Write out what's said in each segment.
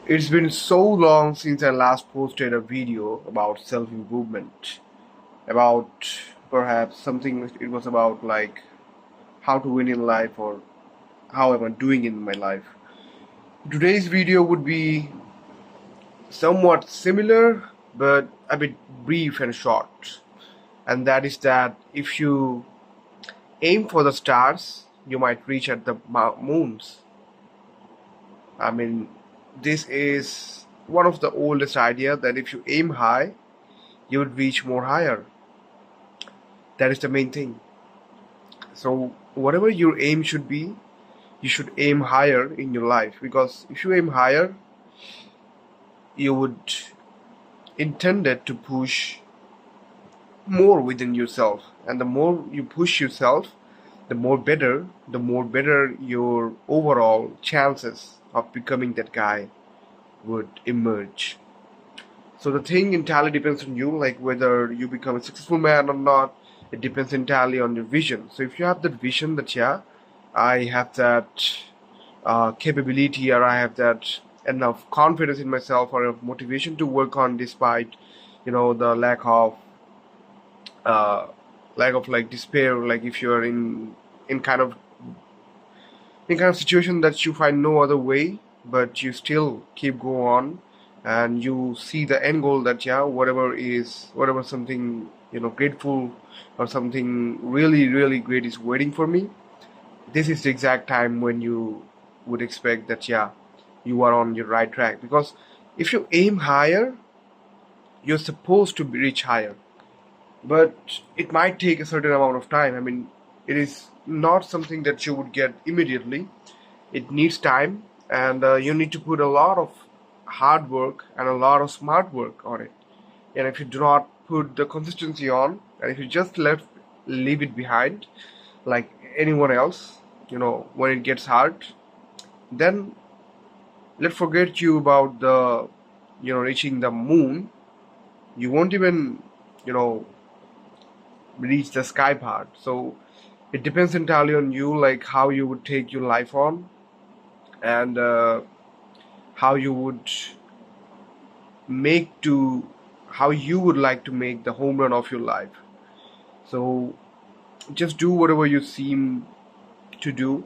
It's been so long since I last posted a video about self-improvement, about perhaps something it was about like how to win in life or how am I doing in my life. Today's video would be somewhat similar but a bit brief and short. And that is that if you aim for the stars, you might reach at the moons. I mean, this is one of the oldest idea that if you aim high, you would reach more higher. That is the main thing. So whatever your aim should be, you should aim higher in your life, because if you aim higher, you would intended to push more within yourself, and the more you push yourself, the more better your overall chances of becoming that guy would emerge. So the thing entirely depends on you, like whether you become a successful man or not. It depends entirely on your vision. So if you have that vision that yeah, I have that capability, or I have that enough confidence in myself or enough motivation to work on, despite the uh, lack of like despair, like if you're in kind of situation that you find no other way, but you still keep go on, and you see the end goal that yeah, whatever something grateful or something really really great is waiting for me. This is the exact time when you would expect that yeah, you are on your right track, because if you aim higher, you're supposed to reach higher, but it might take a certain amount of time. I mean, it is not something that you would get immediately. It needs time, and you need to put a lot of hard work and a lot of smart work on it. And if you do not put the consistency on, and if you just leave it behind like anyone else, when it gets hard, then let's forget you about the reaching the moon. You won't even you know reach the sky part. So it depends entirely on you, like how you would take your life on, and how you would make to how you would like to make the home run of your life. So just do whatever you seem to do,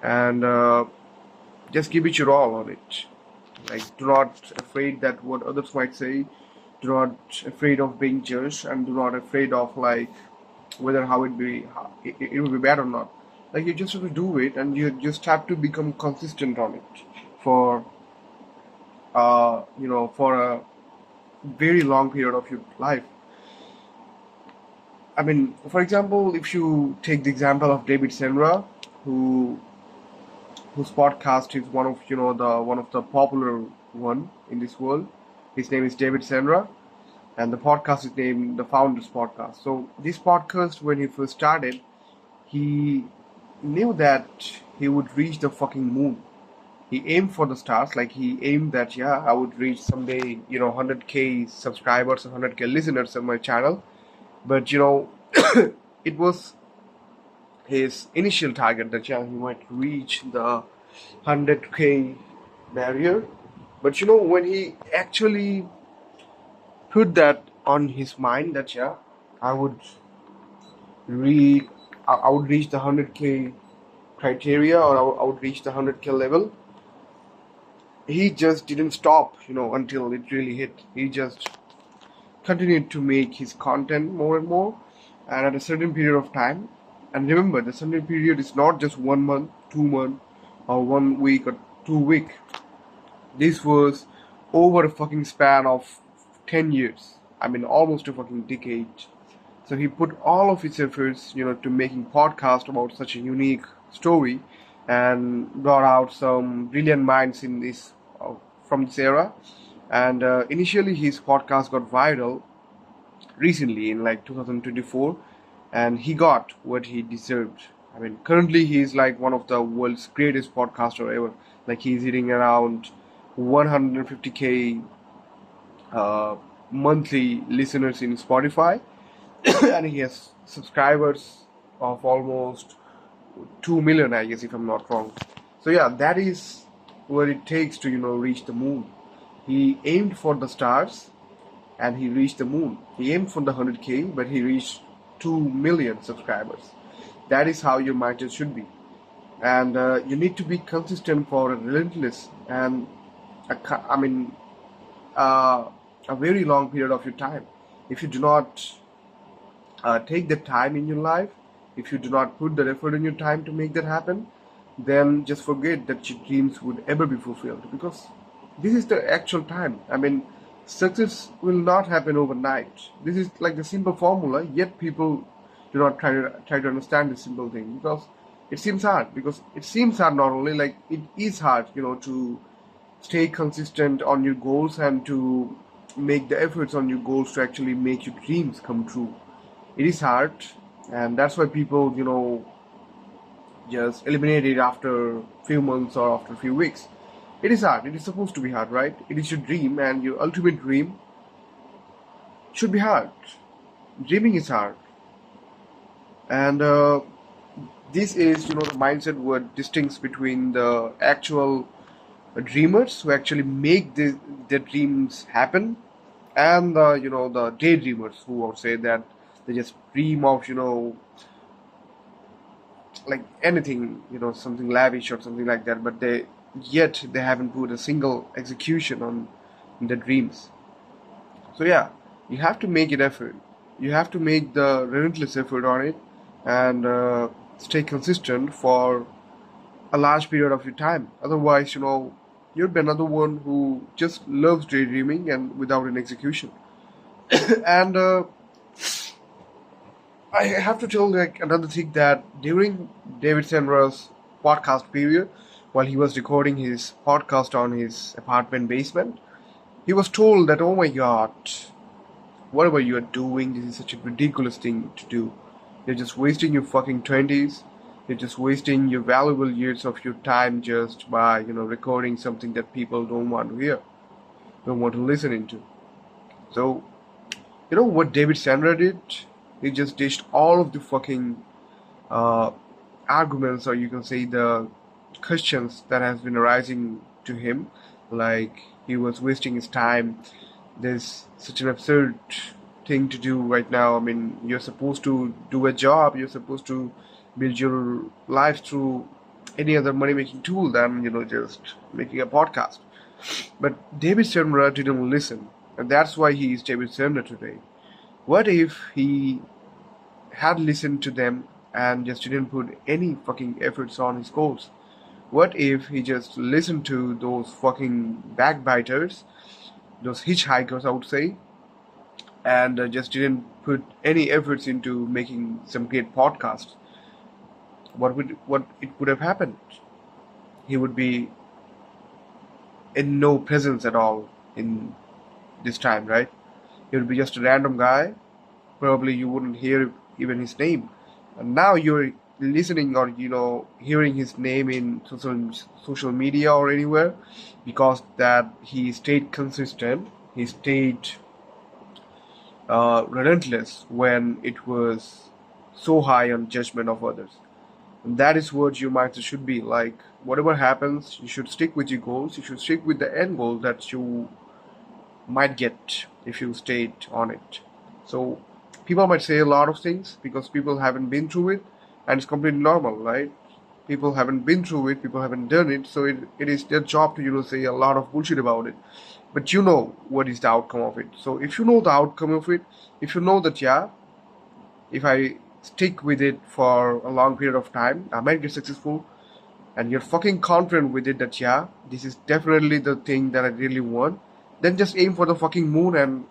and just give it your all on it. Like, do not afraid that what others might say. Do not afraid of being judged, and do not afraid of like whether how it will be bad or not. Like, you just have to do it, and you just have to become consistent on it for for a very long period of your life. I mean, for example, if you take the example of David Senra, who whose podcast is one of the popular one in this world. His name is David Senra, and the podcast is named the Founders Podcast. So this podcast, when he first started, he knew that he would reach the fucking moon. He aimed for the stars, like he aimed that yeah, I would reach someday 100k subscribers or 100k listeners on my channel. But it was his initial target that yeah, he might reach the 100k barrier. But when he actually put that on his mind that yeah, I would re I would reach the 100k criteria, or I would reach the 100k level, he just didn't stop until it really hit. He just continued to make his content more and more, and at a certain period of time. And remember, the certain period is not just 1 month, 2 months, or 1 week or 2 week. This was over a fucking span of 10 years. I mean, almost a fucking decade. So he put all of his efforts to making podcast about such a unique story, and brought out some brilliant minds in this from this era. And initially his podcast got viral recently in like 2024, and he got what he deserved. I mean, currently he's like one of the world's greatest podcaster ever. Like, he's hitting around 150k monthly listeners in Spotify, and he has subscribers of almost 2 million, I guess, if I'm not wrong. So yeah, that is what it takes to reach the moon. He aimed for the stars and he reached the moon. He aimed for the 100K, but he reached 2 million subscribers. That is how your mindset should be. And you need to be consistent for a relentless and I mean a very long period of your time. If you do not take the time in your life, if you do not put the effort in your time to make that happen, then just forget that your dreams would ever be fulfilled, because this is the actual time. I mean, success will not happen overnight. This is like the simple formula, yet people do not try to understand this simple thing, because it seems hard. Because it seems hard, not only like it is hard, to stay consistent on your goals and to make the efforts on your goals to actually make your dreams come true. It is hard, and that's why people, just eliminate it after a few months or after a few weeks. It is hard. It is supposed to be hard, right? It is your dream, and your ultimate dream should be hard. Dreaming is hard, and this is, the mindset what distinguishes between the actual dreamers who actually make their dreams happen, and the daydreamers who would say that they just dream of like anything, something lavish or something like that, but they haven't put a single execution on their dreams. So yeah, you have to make it effort. You have to make the relentless effort on it, and stay consistent for a large period of your time. Otherwise, you'll be another one who just loves daydreaming and without an execution. And I have to tell like another thing, that during David Senra's podcast period, while he was recording his podcast on his apartment basement, he was told that, oh my god, whatever you are doing, this is such a ridiculous thing to do. You're just wasting your fucking 20s. You're just wasting your valuable years of your time just by, recording something that people don't want to hear, don't want to listen into. So, what David Sandra did? He just dished all of the fucking uh, arguments, or you can say the questions that has been arising to him. Like, he was wasting his time. There's such an absurd thing to do right now. I mean, you're supposed to do a job. You're supposed to build your life through any other money-making tool than, just making a podcast. But David Sandra didn't listen, and that's why he is David Sandra today. What if he had listened to them and just didn't put any fucking efforts on his goals? What if he just listened to those fucking backbiters, those hitchhikers, I would say, and just didn't put any efforts into making some great podcasts? What it would have happened? He would be in no presence at all in this time, right? He would be just a random guy. Probably you wouldn't hear even his name. And now you're listening or hearing his name in social media or anywhere, because that he stayed consistent. He stayed relentless when it was so high on judgment of others. And that is what your mindset should be. Like, whatever happens, you should stick with your goals. You should stick with the end goal that you might get if you stayed on it. So people might say a lot of things because people haven't been through it, and it's completely normal, right? People haven't been through it, people haven't done it, so it is their job to say a lot of bullshit about it. But you know what is the outcome of it. So if you know the outcome of it, if you know that, yeah, if I stick with it for a long period of time, I might get successful, and you're fucking confident with it that, yeah, this is definitely the thing that I really want, then just aim for the fucking moon and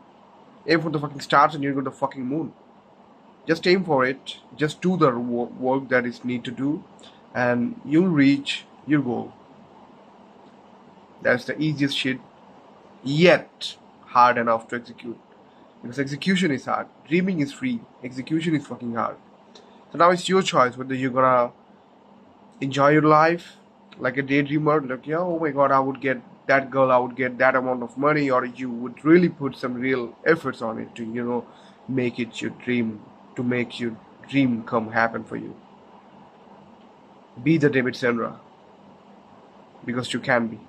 aim for the fucking stars, and you'll go to the fucking moon. Just aim for it. Just do the work that is need to do, and you'll reach your goal. That's the easiest shit, yet hard enough to execute. Because execution is hard. Dreaming is free. Execution is fucking hard. So now it's your choice whether you're gonna enjoy your life like a daydreamer, like, yeah, oh my god, I would get that girl, I would get that amount of money, or you would really put some real efforts on it to, make it your dream, to make your dream come happen for you. Be the David Sandra, because you can be.